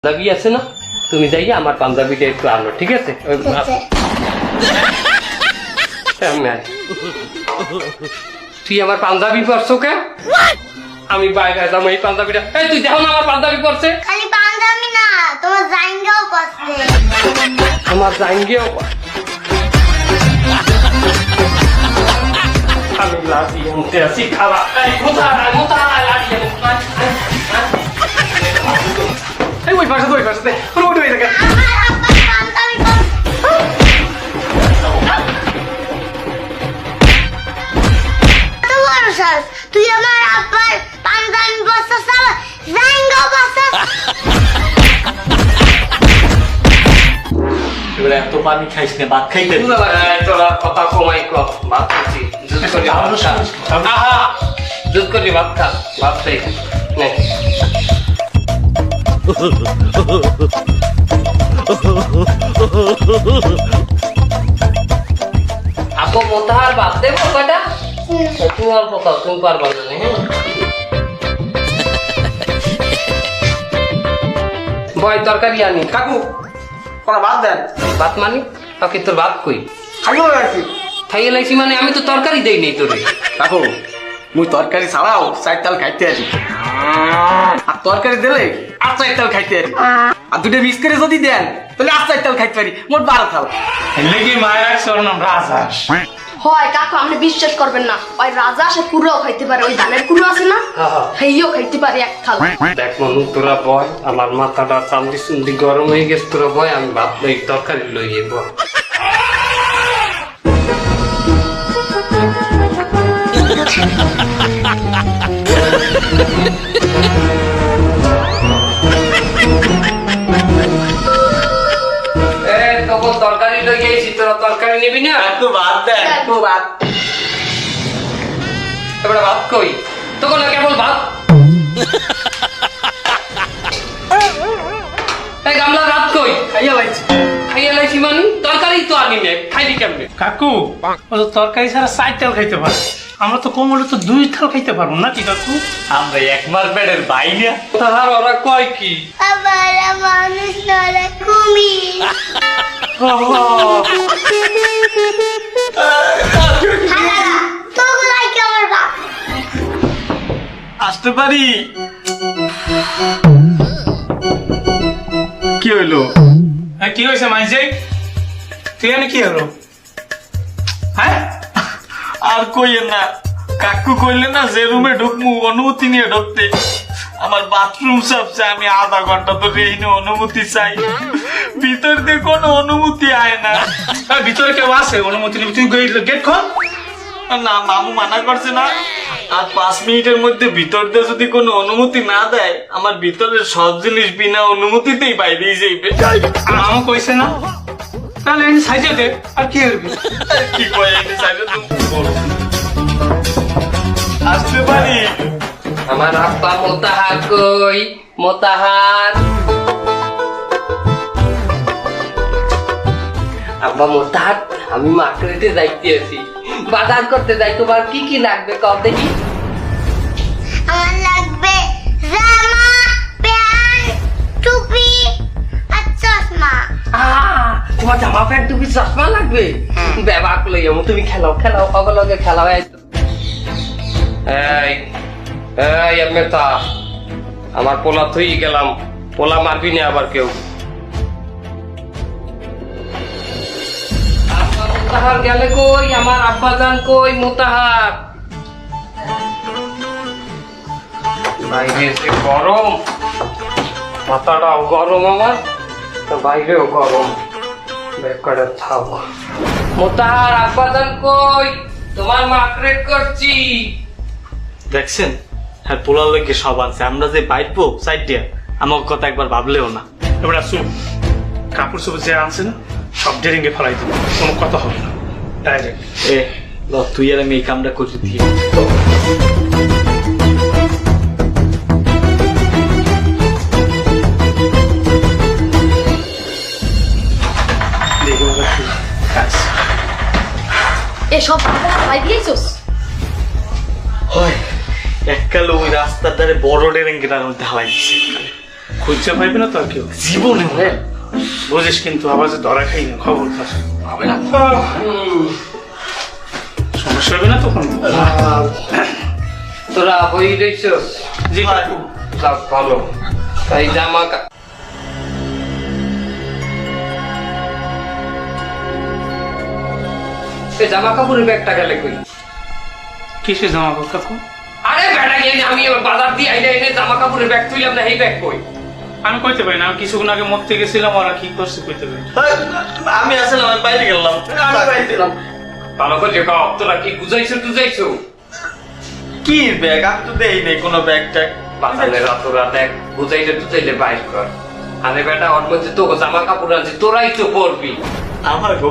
পাঞ্জাবি আছে না, তুমি যাই আমার পাঞ্জাবিটা একটু আনো, ঠিক আছে? তুই আমার পাঞ্জাবি পরছো কে? আমি বাইরে যাবো এই পাঞ্জাবিটা। এই তুই দেখো না আমার পাঞ্জাবি পরছে। খালি পাঞ্জাবি না, তোমার জাইঙ্গাও পরছে। আমার জাইঙ্গেও আমি লাঠি আনতে আসি খাওয়া। এই কোথায় লাঠি এই ওই পাশে ওই হয়ে থাকে। তুই আমার আব্বার পাঞ্জাবি পরছস, জাইঙ্গাও পরছস। এবারে এত পানি খাইস না, ভাত খাইতে তোরা কথা কমাই কর, ভাত খাচ্ছি। দুধ করি ভাত খা, ভাত খাই নে। আপু মোতাহার ভাত দেবো কটা? তুমি অল্প খাও, তুমি পারবা না। হ্যাঁ বয় তরকারি আনি। কাকু কোন ভাত দেন? ভাত মানি ওকে, তোর ভাত কই? খাইও রাখছি। খাইয়ে লাইছি মানে আমি তো তরকারি দেই নেই তোরে। কাকু মুই তরকারি ছাড়াও 4 তাল খাইতে আছি, আর তরকারি দিলে আর 4 তাল খাইতে আছি, আর দুটো মিক্স করে যদি দেন তাহলে আর 4 তাল খাইতে পারি, মোট 12 তাল। লেগে মায়ের স্বর্ণম রাজহাঁস। হয় কাকু, আপনি বিশ্বাস করবেন না, ওই রাজা সে কুড়াও খাইতে পারে, ওই ধানের কুড়ো আছে না, সেইও খাইতে পারে এক থাল। দেখ মনু, তোরা বয়, আমার মাথাটা চান্দি চুন্দি গরম হয়ে গেছে, তোরা বয়, আমি ভাত লই তরকারি লইয়ে বয়। তখন তরকারি লইয়েছি, তোরা তরকারি নিবি না? কাকু ভাত দেন, কাকু ভাত। এবারে ভাত কই? তখন না কেবল ভাত। এই গামলা ভাত কই? খাইয়া লাইছি। খাইয়া লাইছি মানে তরকারি তো আনি নে, খাইলি কেমনে? কাকু ও তো তরকারি ছাড়া 4 তাল খাইতে পারে, আমরা তো কমলে তো 2 তাল খাইতে পারবো নাকি কাকু? আমরা এক মাস বেডের বাইরে তাহার ওরা কয় কি? আবার মানুষ নরে কুমির। তোগুলাই কি আমার বাপ? আসতে পারি? কি হইলো? কি হয়েছে মাইজে? তুই এনে কি হলো? হ্যাঁ আর কইয়েন না, কাকু কইলে না যে রুমে ঢুকমু অনুমতি নিয়ে ঢুকতে, আমার বাথরুম সবছে, আমি আধা ঘন্টা তো রেইনে অনুমতি চাই, ভিতর দিয়ে কোনো অনুমতি আয় না। ভিতরে কেউ আছে অনুমতি নিবি? তুই গেট খোল। না মামু মানা করছে না, আর 5 মিনিটের মধ্যে ভিতর দিয়ে যদি কোনো অনুমতি না দেয়, আমার ভিতরের সব জিনিস বিনা অনুমতিতেই বাইরেই যাইবে। মামা কইছে না, তাহলে সাইজে দে, আর কি করবি? কি কয় এনে সাইডে তুমি আসতে পারি? আমার আব্বা মোতাহার কই? মোতাহার আব্বা মোতাহার, আমি মার্কেটে যাইতে আছি, বাজার করতে যাই। তোমার কি কি লাগবে কব দেখি? আমার লাগবে জামা, প্যান্ট, টুপি আর চশমা। তোমার জামা প্যান্ট টুপি চশমা লাগবে? ব্যাপার লই আমি, তুমি খেলাও অগলগে খেলাও। এই আমি তা আমার পোলা থই গেলাম, পোলা মারবি না আবার কেউ। মোতাহার গেলে কই? আমার আব্বা জান কই? মোতাহার বাইরে যে গরম, মাথাটাও গরম আমার, বাইরেও গরম। বেকারে থাক। মোতাহার আব্বা জান কই? তোমার মার্কেট করছি। দেখছেন, হ্যাঁ পোলার লোকে সব আছে, আমরা যে বাইরবো সাইড দিয়া আমার কথা একবার ভাবলেও না। এবার আসু, কাপড় চোপড় যে আনছে না সব ডেরিঙ্গে ফেলাই দিবি, কোনো কথা হবে না, ডাইরেক্ট। এ ল, তুই আর আমি এই কামটা করছি দিয়ে এসব ফেলাই দিয়েছোস? হয় এককালে ওই রাস্তার ধারে বড় ডেরেঙ্গেটার মধ্যে হালাই দিচ্ছে। খুঁজছে পাইবে না তো আর কেউ জীবনে হ্যাঁ বুঝিস কিন্তু আবার যে ধরা খাই না খবর থাকে হবে না সমস্যা হবে না তখন তোরা বই রইছস জি কাকু যাক ভালো তাই জামা কাপড়ের ব্যাগটা গেলে কই কিসে জামা কাপড় কাকু আরে বেটা গিয়ে আমি বাজার দিয়ে আইলে এনে জামা কাপড়ের ব্যাগ তুইলাম না এই ব্যাগ কই আমি কইতে পারি না আমি কিছুক্ষণ আগে মরতে গেছিলাম ওরা কি করছে কইতে পারি না। আমি আসলে আমি বাইরে গেলাম ভালো করে কও তোরা কি বুঝাইছো তুজাইছো কি ব্যাগ আমি তো দেই নাই কোনো ব্যাগ ট্যাগ বাজারে রাতরা দেখ বুঝাইলে তুজাইলে বাইর কর আরে বেটা ওর মধ্যে তো জামা কাপড় আছে তোরাই তো পরবি আমার গো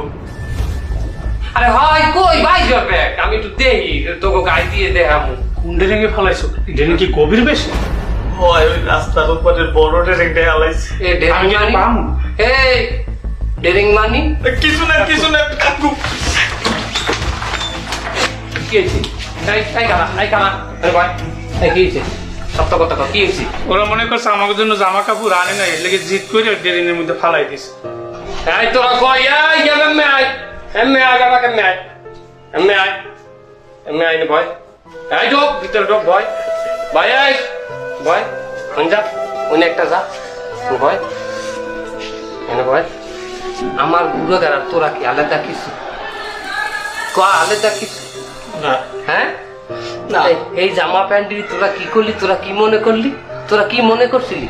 আরে হয় কই বাইর ব্যাগ আমি তো দেই তোকে গাই দিয়ে দেখামু কোন ডেরেঙ্গে ফেলাইছো ডেরেঙ্গে কি গভীর বেশি ওই রাস্তার উপরে বড় ট্রেনটা হালাইছে এ ডেরিং আমি মানি পাম এই ডেরিং মানি কিছু না কাকু কি হয়েছে এই কানা আরে ভাই এই কি হয়েছে সত্য কথা কি হয়েছে ওরা মনে করছে আমার জন্য জামা কাপড় আনে না এর লেগে জিদ করে ডেরেঙ্গের মধ্যে ফালাই দিছে এই তোরা কই এই এমএ আই বাবা কেমনে আই এমএ আই নে ভাই এই ঢোক ভিতর ঢোক ভাই ভাই এই ভাই যা উনি একটা যা ভাই এনে ভাই আমার বুড়ো গাড়া তোরা কি আলাদা কিছু আলাদা কিছু না হ্যাঁ না। এই জামা প্যান্ট তোরা কি করলি তোরা কি মনে করলি তোরা কি মনে করছিলি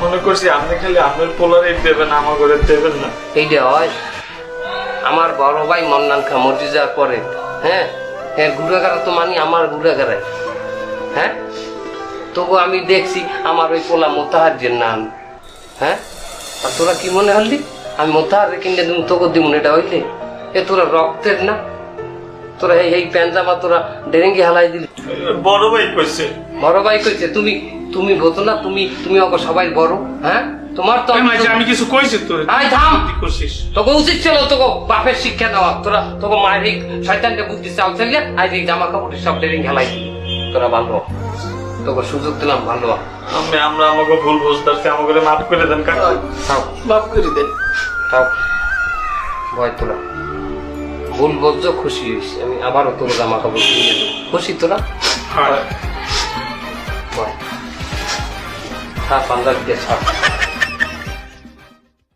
মনে করছি আপনি খালি আমের পোলারে দেবেন আমার ঘরে দেবেন না এইটা হয় আমার বড় ভাই মন্নান খা মরে যাওয়ার পরে হ্যাঁ হ্যাঁ গুড়াগাড়া তো মানি আমার গুড়াগাড়ায় হ্যাঁ তবু আমি দেখছি আমার ওই পোলা মোতাহার নাম হ্যাঁ আর তোরা কি মনে হলি আমি মোতাহার কিনে তুমি তোকে দিব এটা হইলে এ তোরা রক্তের না তোরা এই প্যান্জামা তোরা ডেরেঙ্গি হালাই দিলি বড় ভাই কইছে বড় ভাই কইছে তুমি বোঝো না তুমি ওকে সবাই বড় হ্যাঁ তোমার তো আমি কিছু কইছি তোর আয় থাম কি করছিস তোকে উচিত ছিল তোকে বাপের শিক্ষা দেওয়া তোকে মায়ের এই শয়তানটা বুদ্ধি চাল চালিয়ে আজ এই জামা কাপড় সব ডেরিং খেলাই তোরা ভালো তোকে সুযোগ দিলাম ভালো আমরা আমাকে ভুল বুঝতেছি আমাকে মাফ করে দেন কাকা তাও মাফ করে দেন তাও ভয় তোরা ভুল বলছো খুশি হয়েছি আমি আবারও তোর জামা কাপড় কিনে দেবো খুশি তোরা হ্যাঁ ভয় হ্যাঁ পাঞ্জাবি দিয়ে ছাড়